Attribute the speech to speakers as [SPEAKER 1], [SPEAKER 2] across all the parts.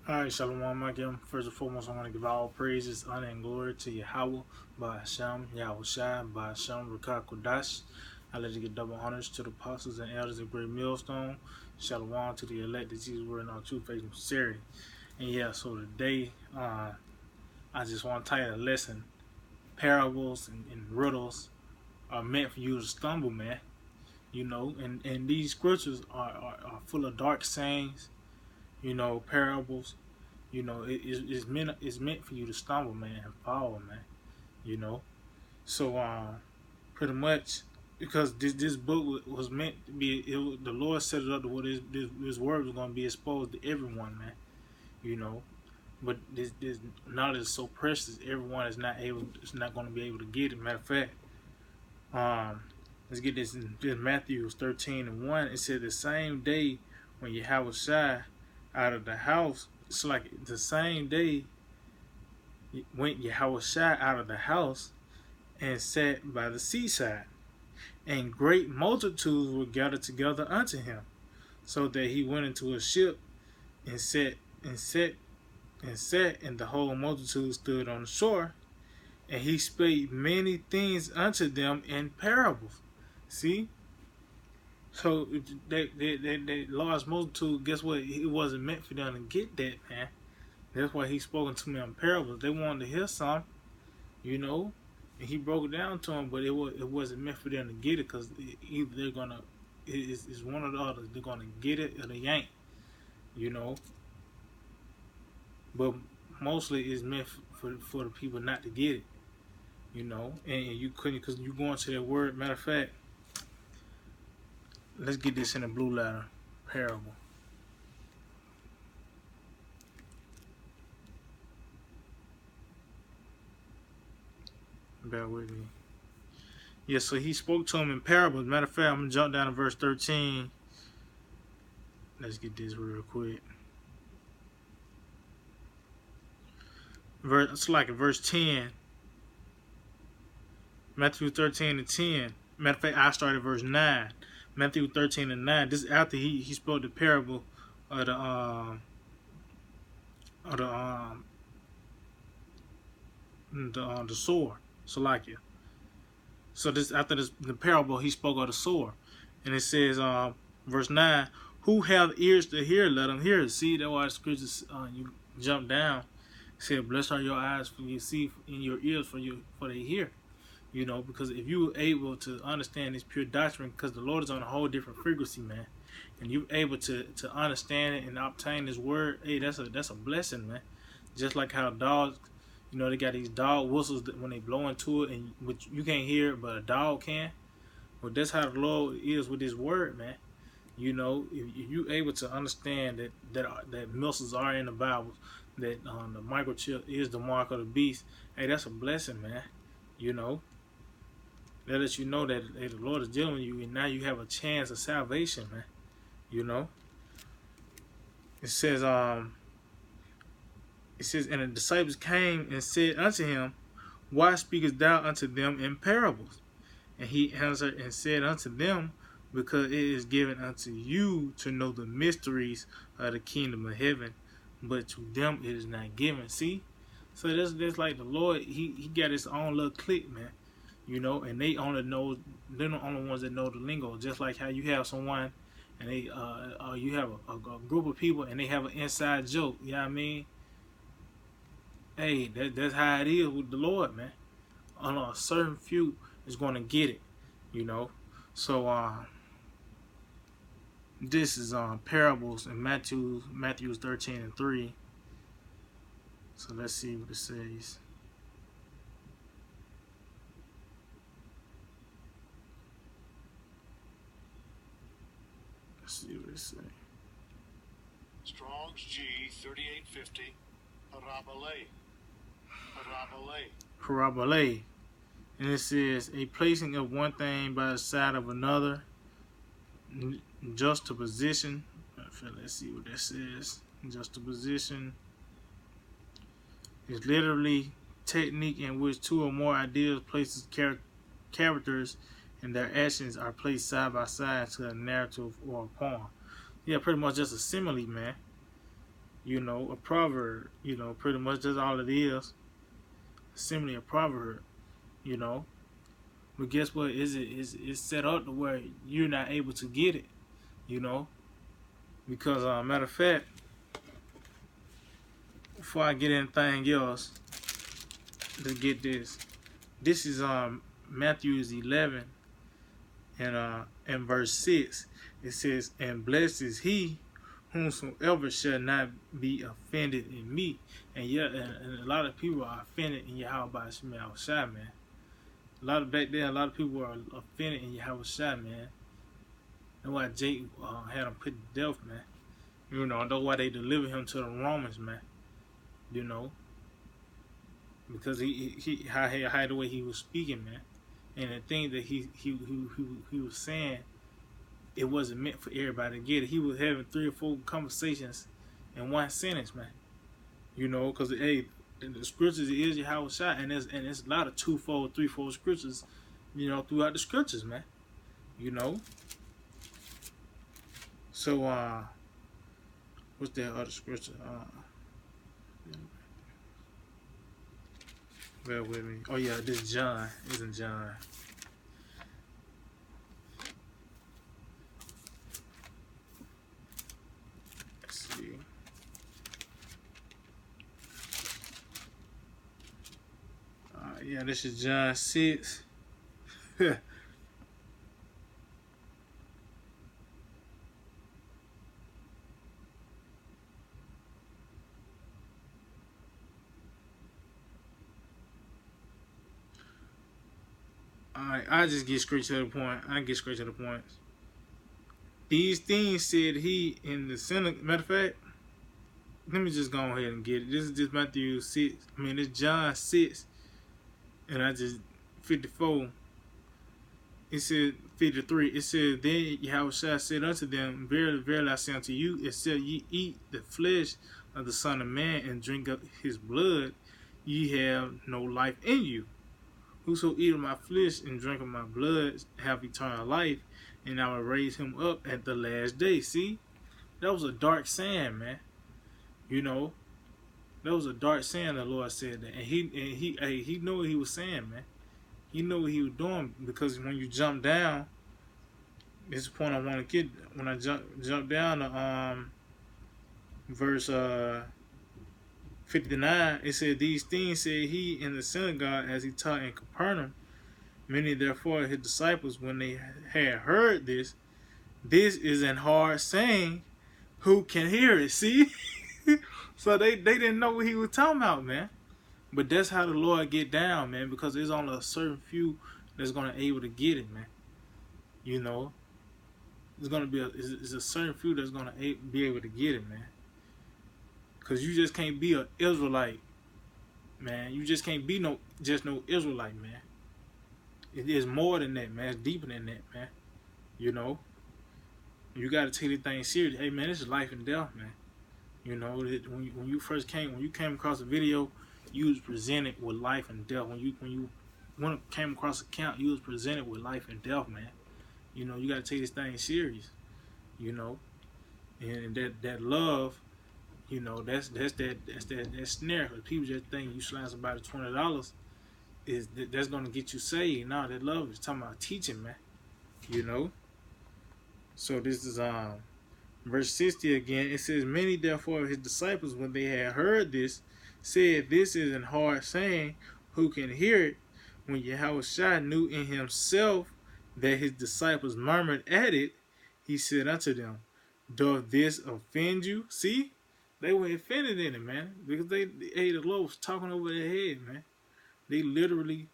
[SPEAKER 1] Alright, Shalom Akim. First and foremost, I want to give all praises, honor, and glory to Yahweh, by Hashem, Yahweh Shai, by Hashem, Rakah Kodash. I let you get double honors to the apostles and elders of Great Millstone. Shalom to the elect that Jesus were in all true faith and sincerity. And yeah, so today, I just want to title the lesson, Parables and Riddles are meant for you to stumble, man. You know, and these scriptures are full of dark sayings, parables. It's meant for you to stumble, man, and fall, man. You know, so pretty much because this book was meant to be. The Lord set it up to where this word was going to be exposed to everyone, man. You know, but this knowledge is so precious. Everyone is not able. It's not going to be able to get it. Matter of fact, let's get this in Matthew 13:1. It said the same day when Yahweh Shai out of the house. It's like the same day went Yahweh Shai out of the house and sat by the seaside, and great multitudes were gathered together unto him, so that he went into a ship and sat, and the whole multitude stood on the shore, and he spake many things unto them in parables. See? So that large multitude, guess what? It wasn't meant for them to get that, man. That's why he spoken to me in parables. They wanted to hear something, and he broke it down to them, but it wasn't meant for them to get it, because either they're gonna, it's one or the other. They're gonna get it or they ain't, you know. But mostly it's meant for the people not to get it, And you couldn't, because you go into that word. Matter of fact, let's get this in a blue letter parable. Bear with me. Yeah, so he spoke to him in parables. Matter of fact, I'm going to jump down to verse 13. Let's get this real quick. It's like in verse 10. Matthew 13:10. Matter of fact, I started verse 9. Matthew 13:9. This is after he spoke the parable of the sword. Salakia. So this after the parable, he spoke of the sword, and it says, verse 9, who have ears to hear, let them hear. See, that's why the scriptures, you jump down, it said, blessed are your eyes for you see, and your ears for they hear. Because if you were able to understand this pure doctrine, because the Lord is on a whole different frequency, man, and you're able to understand it and obtain His word, hey, that's a blessing, man. Just like how dogs, they got these dog whistles that when they blow into it, and which you can't hear it, but a dog can. Well, that's how the Lord is with His word, man. If you able to understand that missiles are in the Bible, that the microchip is the mark of the beast, hey, that's a blessing, man. That lets you know that hey, the Lord is dealing with you, and now you have a chance of salvation, man. It says, and the disciples came and said unto him, why speakest thou unto them in parables? And he answered and said unto them, because it is given unto you to know the mysteries of the kingdom of heaven, but to them it is not given. See? So that's like the Lord, he got his own little clique, man. And they're the only ones that know the lingo. Just like how you have someone and they you have a group of people and they have an inside joke, you know what I mean? Hey, that's how it is with the Lord, man. On a certain few is going to get it, So this is parables in Matthew 13:3. So let's see what it says. Let's see what it says.
[SPEAKER 2] Strong's G 3850.
[SPEAKER 1] Parabole. And it says, a placing of one thing by the side of another, juxtaposition. Let's see what that says. Juxtaposition is literally technique in which two or more ideas, places, characters, and their actions are placed side by side to a narrative or a poem. Yeah, pretty much just a simile, man. A proverb. Pretty much that's all it is. Simply a proverb. You know, but guess what? It's set up to where you're not able to get it. You know, because matter of fact, before I get anything else, let's get this. This is Matthew's 11 and verse 6. It says, "And blessed is he whomsoever shall not be offended in me." And yeah, and a lot of people are offended in Yahweh Shema Shai, man. Back then, a lot of people were offended in Yahweh Shai, man. That's why Jake had him put to death, man. That's why they delivered him to the Romans, man. You know, because he how the way he was speaking, man, and the thing that he was saying, it wasn't meant for everybody to get it. He was having 3 or 4 conversations in one sentence, man. Because hey, the scriptures is Yahweh Shai, and there's a lot of 2-fold, 3-fold scriptures, throughout the scriptures, man. You know. So what's that other scripture? Bear with me. Oh yeah, this John. Isn't John? Let's see. Yeah, this is John 6. Alright, I just get straight to the point. These things said he in the synagogue. Matter of fact, let me just go ahead and get it. This is just Matthew 6. It's John 6. And I just 54. It said 53. It said, "Then Yahweh said unto them, Verily, verily, I say unto you, except ye eat the flesh of the Son of Man and drink of his blood, ye have no life in you. Whoso eateth my flesh and drinketh my blood have eternal life, and I will raise him up at the last day." See, that was a dark saying, man. That was a dark saying. The Lord said that, and he knew what he was saying, man. He knew what he was doing, because when you jump down, this is the point I want to get. When I jump down to verse 59, it said, "These things said he in the synagogue as he taught in Capernaum. Many therefore his disciples, when they had heard this is an hard saying, who can hear it?" See? So they didn't know what he was talking about, man. But that's how the Lord get down, man, because there's only a certain few that's gonna able to get it, man. There's gonna be a certain few that's gonna be able to get it, man. Cause you just can't be an Israelite, man. You just can't be no Israelite, man. It is more than that, man. It's deeper than that, man. You gotta take this thing serious. Hey, man, this is life and death, man. When you came across a video, you was presented with life and death. When you came across a count, you was presented with life and death, man. You gotta take this thing serious. And that love, that's that snare. Cause people just think you slap somebody $20 that's gonna get you saved. No, that love is talking about teaching, man. So this is verse 60 again. It says, "Many therefore of his disciples, when they had heard this, said, This is an hard saying, who can hear it? When Yahweh knew in himself that his disciples murmured at it, he said unto them, Doth this offend you?" See? They were offended in it, man. Because the Lord was talking over their head, man. They literally,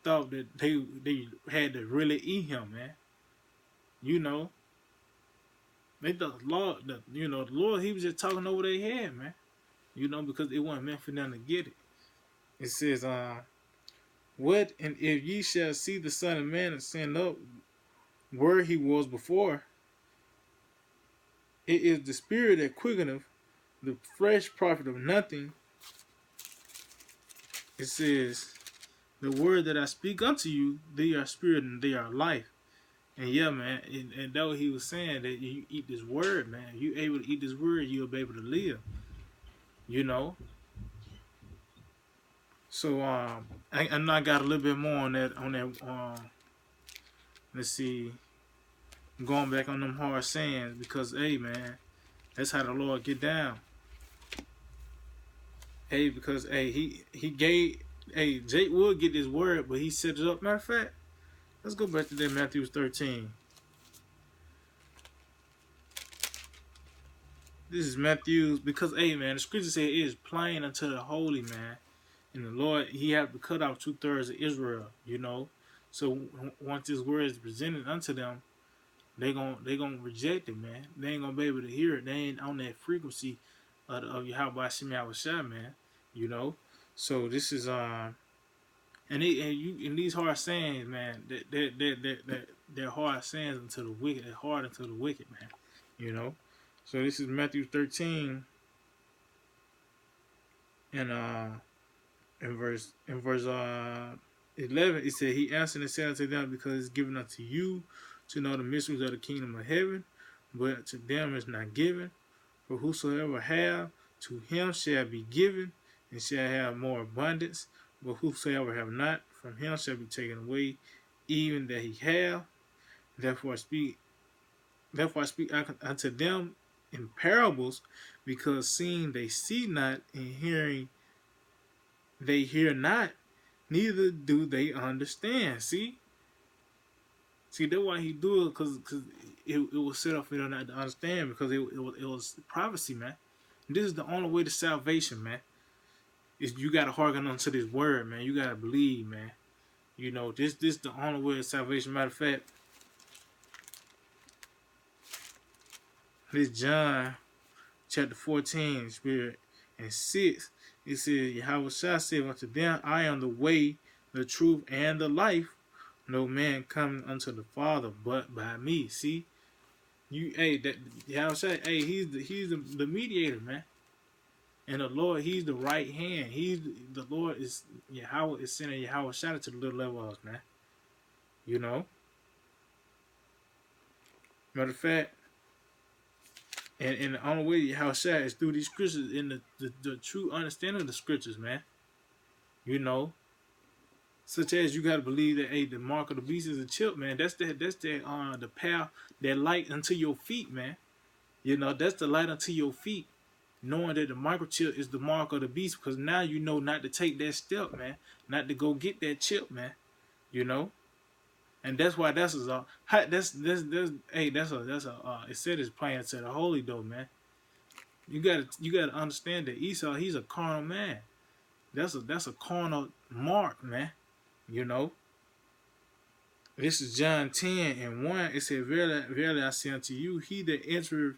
[SPEAKER 1] thought that they had to really eat him, man. They thought the Lord, he was just talking over their head, man. Because it wasn't meant for them to get it. It says, "What and if ye shall see the Son of Man ascend up where he was before? It is the Spirit that quickeneth, the flesh profit of nothing." It says, "The word that I speak unto you, they are spirit and they are life. And yeah, man, and that what he was saying, that you eat this word, man. You able to eat this word, you'll be able to live. You know. So I know I got a little bit more on that. Let's see, going back on them hard sayings, because hey, man, that's how the Lord get down. Hey, because hey, he gave, hey, Jake would get this word, but he set it up. Matter of fact, let's go back to that Matthew 13. This is Matthew's, because hey, man, the scripture said it is plain unto the holy man, and the Lord, he had to cut off 2/3 of Israel. You know, so once this word is presented unto them, they gonna reject it, man. They ain't gonna be able to hear it. They ain't on that frequency of Yahweh Shem Yahushua, man. You know, so this is and these hard sayings, man. They're hard sayings unto the wicked. They're hard unto the wicked, man. You know, so this is Matthew 13 and in verse 11, it said, he answered and said unto them, because it's given unto you to know the mysteries of the kingdom of heaven, but to them is not given. For whosoever have, to him shall be given, and shall have more abundance. But whosoever have not, from him shall be taken away, even that he have. Therefore I speak unto them in parables, because seeing they see not, and hearing they hear not, neither do they understand. See, that's why he do it, because it was set up for them not to understand, because it was prophecy, man. And this is the only way to salvation, man. Is you gotta hearken unto this word, man. You gotta believe, man. You know, this is the only way to salvation. Matter of fact, this John chapter 14, spirit and 6, it says, Yahweh said unto them, I am the way, the truth, and the life. No man coming unto the Father but by me. See, that Yahweh said, hey, he's the mediator, man. And the Lord, he's the right hand. The Lord is Yahweh is sending Yahweh shout out to the little levels, man. You know. Matter of fact, and the only way Yahweh shout is through these scriptures, in the true understanding of the scriptures, man. You know. Such as you gotta believe that hey, the mark of the beast is a chip, man. That's the path, that light unto your feet, man. You know, that's the light unto your feet. Knowing that the microchip is the mark of the beast, because now you know not to take that step, man. Not to go get that chip, man. You know, and that's why that's a it said it's playing to the holy though, man. You gotta understand that Esau, he's a carnal man. That's a carnal mark, man. You know. This is John 10:1. It said, verily, verily I say unto you, he that entereth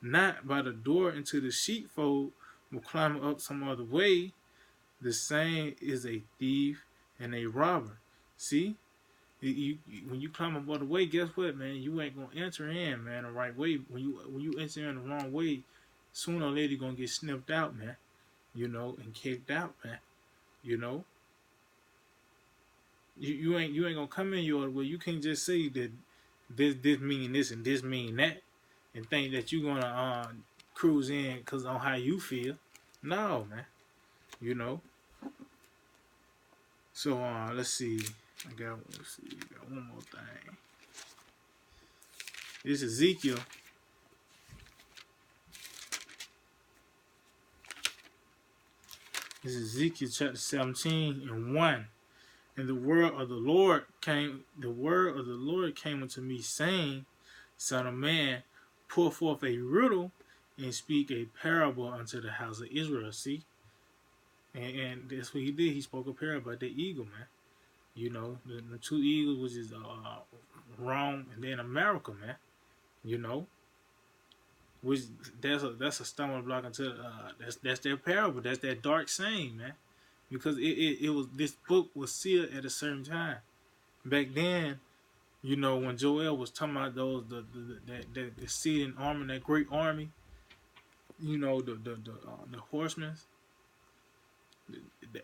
[SPEAKER 1] not by the door into the sheepfold will climb up some other way. The same is a thief and a robber. See? When you climb up other way, guess what, man? You ain't gonna enter in, man, the right way. When you enter in the wrong way, sooner or later you're gonna get sniffed out, man. You know, and kicked out, man. You know? You ain't gonna come in your way. You can't just say that this mean this and this mean that, and think that you're gonna cruise in because on how you feel. No, man. You know. So let's see. I got one more thing. This is Ezekiel. This is Ezekiel chapter 17:1. And the word of the Lord came unto me, saying, Son of man, pour forth a riddle and speak a parable unto the house of Israel. See? And that's what he did. He spoke a parable about the eagle, man. You know, the two eagles, which is Rome and then America, man. You know, which that's a stumbling block into that's their parable. That's that dark saying, man. Because it was, this book was sealed at a certain time. Back then, you know, when Joel was talking about those the exceeding army, that great army, you know, the horsemen,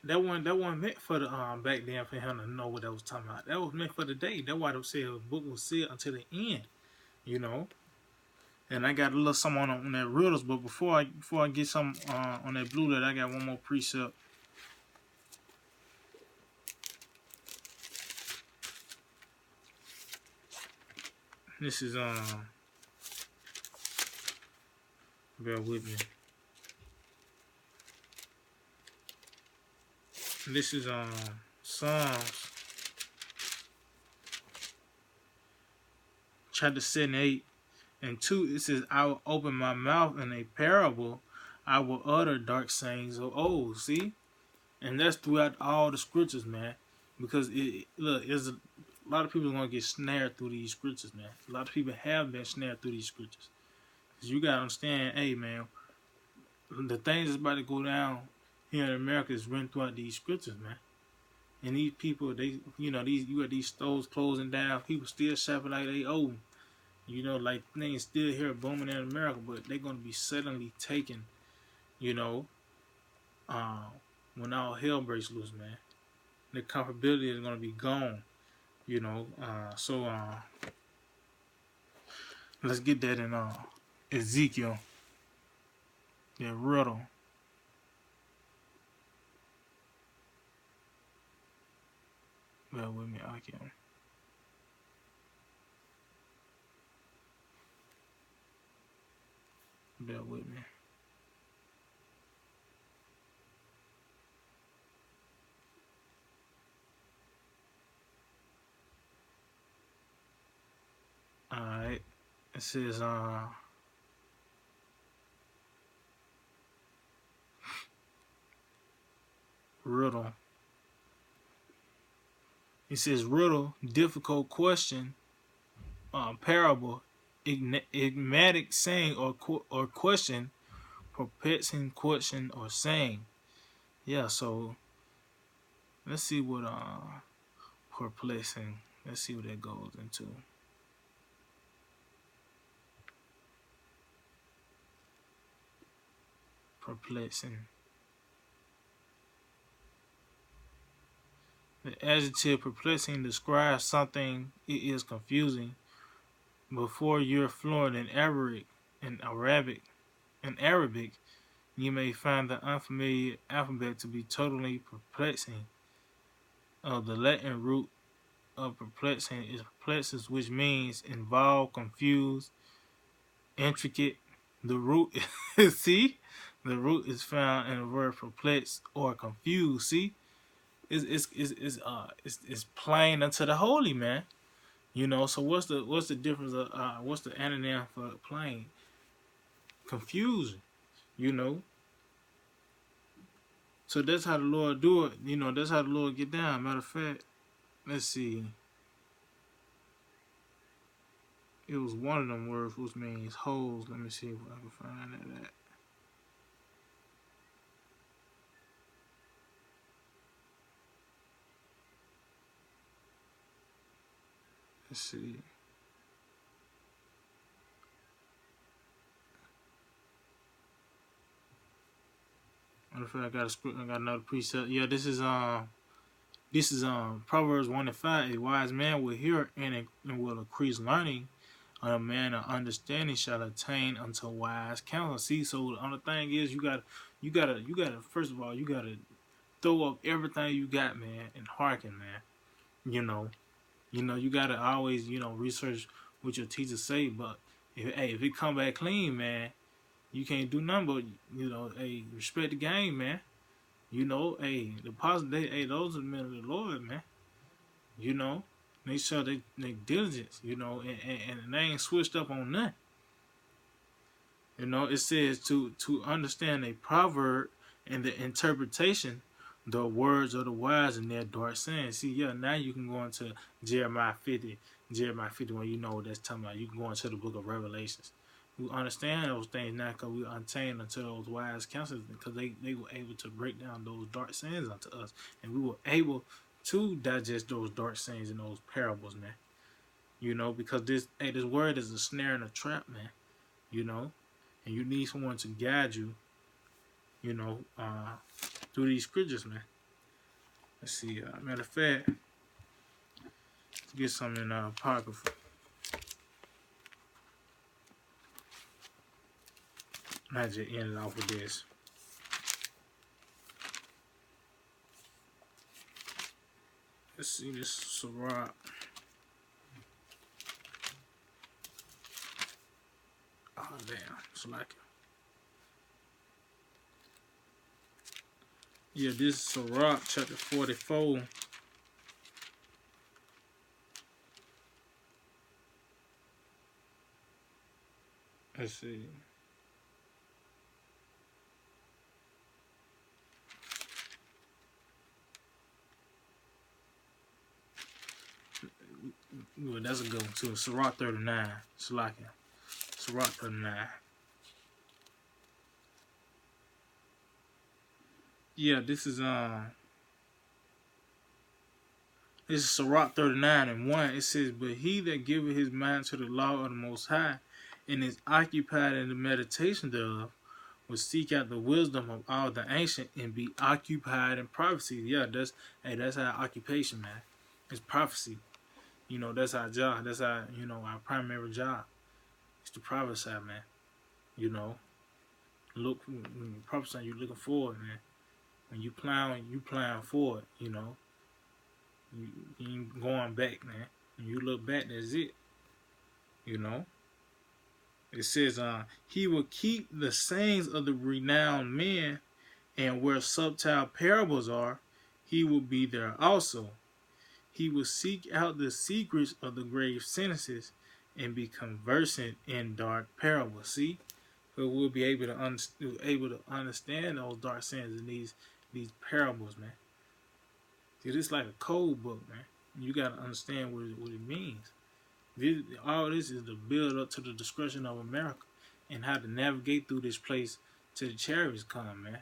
[SPEAKER 1] That wasn't meant for the back then for him to know what that was talking about. That was meant for the day. That's why they said the book was sealed until the end. You know. And I got a little something on that Riddles, but before I get some on that blue letter, I got one more precept. This is bear with me. This is Psalms chapter 7:8 and 2. It says, "I will open my mouth in a parable. I will utter dark sayings of old." See, and that's throughout all the scriptures, man. Because look, there's a lot of people are gonna get snared through these scriptures, man. A lot of people have been snared through these scriptures. Cause you gotta understand, hey, man, the things that's about to go down here in America is written throughout these scriptures, man. And these people, you got these stores closing down. People still shopping like they owe. Like things still here booming in America, but they're gonna be suddenly taken. You know, uh, when all hell breaks loose, man, the comfortability is gonna be gone. So let's get that in Ezekiel, yeah, riddle. Bear with me, I can. Bear with me. All right. It says riddle. It says riddle, difficult question, parable, enigmatic saying or question, perplexing question or saying. Yeah. So let's see what perplexing. Let's see what that goes into. Perplexing. The adjective perplexing describes something it is confusing. Before you're fluent in Arabic, you may find the unfamiliar alphabet to be totally perplexing. The Latin root of perplexing is perplexus, which means involved, confused, intricate. The root, see, the root is found in the word perplex or confused. See, it's plain unto the holy, man. So what's the difference of what's the anonym for plain? Confusion. You know. So that's how the Lord do it. That's how the Lord get down. Matter of fact, let's see. It was one of them words which means holes. Let me see if I can find that at. Let's see. Matter of fact, I got a script. I got another preset. Yeah, this is Proverbs 1:5. A wise man will hear and will increase learning. A man of understanding shall attain unto wise counsel. See, so the other thing is you gotta first of all you gotta throw up everything you got, man, and hearken, man. You know, you gotta always research what your teachers say, but if it come back clean, man, you can't do nothing but hey, respect the game, man. Hey, the positive, hey, those are the men of the Lord, man. You know, make sure they diligence, and they ain't switched up on nothing. It says to understand a proverb and the interpretation, the words of the wise and their dark sayings. See, yeah, now you can go into Jeremiah 50, Jeremiah 51. You know what that's talking about. You can go into the book of Revelations. We understand those things now because we untamed unto those wise counselors because they were able to break down those dark sayings unto us, and we were able to digest those dark sayings and those parables, man. Because this word is a snare and a trap, man. You know, and you need someone to guide you, you know, uh, through these scriptures, man. Let's see. Matter of fact, let's get something in apocrypha. I just ended off with this. Let's see this Sirach. Oh damn, it's like yeah, this is Sirach chapter 44. Let's see. Well, that's a good one too. Sirach 39. Salakia. Sirach 39. Yeah, this is Sirach 39 and 1. It says, "But he that giveth his mind to the law of the Most High, and is occupied in the meditation thereof, will seek out the wisdom of all the ancient, and be occupied in prophecy." Yeah, that's our occupation, man. It's prophecy. You know, that's our job. That's our our primary job. It's to prophesy, man. You know, look, prophesy. You're looking forward, man. When you plan forward. You know, you ain't going back, man. When you look back, that's it. You know. It says, he will keep the sayings of the renowned men, and where subtle parables are, he will be there also. He will seek out the secrets of the grave sentences, and be conversant in dark parables. See, but we'll be able to understand those dark sentences in these parables, man. See, this is like a code book, man. You got to understand what it means. All this is the build up to the destruction of America, and how to navigate through this place till the chariots come, man.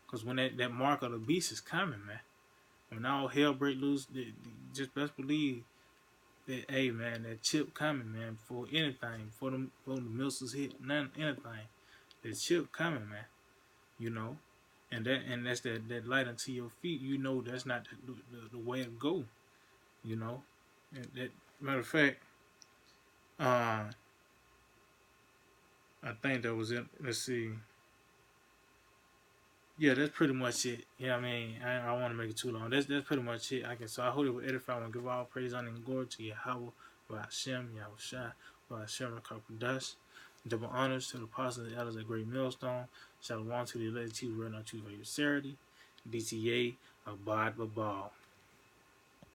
[SPEAKER 1] Because when that mark of the beast is coming, man. When all hell break loose, just best believe that, hey, man, that chip coming, man, for anything, for the missiles hit, anything. That chip coming, man. You know, and that's that light unto your feet. You know that's not the way to go. You know, and that matter of fact, I think that was it. Let's see. Yeah, that's pretty much it. Yeah, I mean, I don't want to make it too long. That's pretty much it. So I hope it will edify. I want to give all praise, honor, and glory to Yahweh, by Hashem, Yahushua, by Hashem, Karpadash. Double honors to the apostles and elders at Great Millstone. Shalom to the elect chief, right now, choose for your sincerity. DTA, Abad Babal.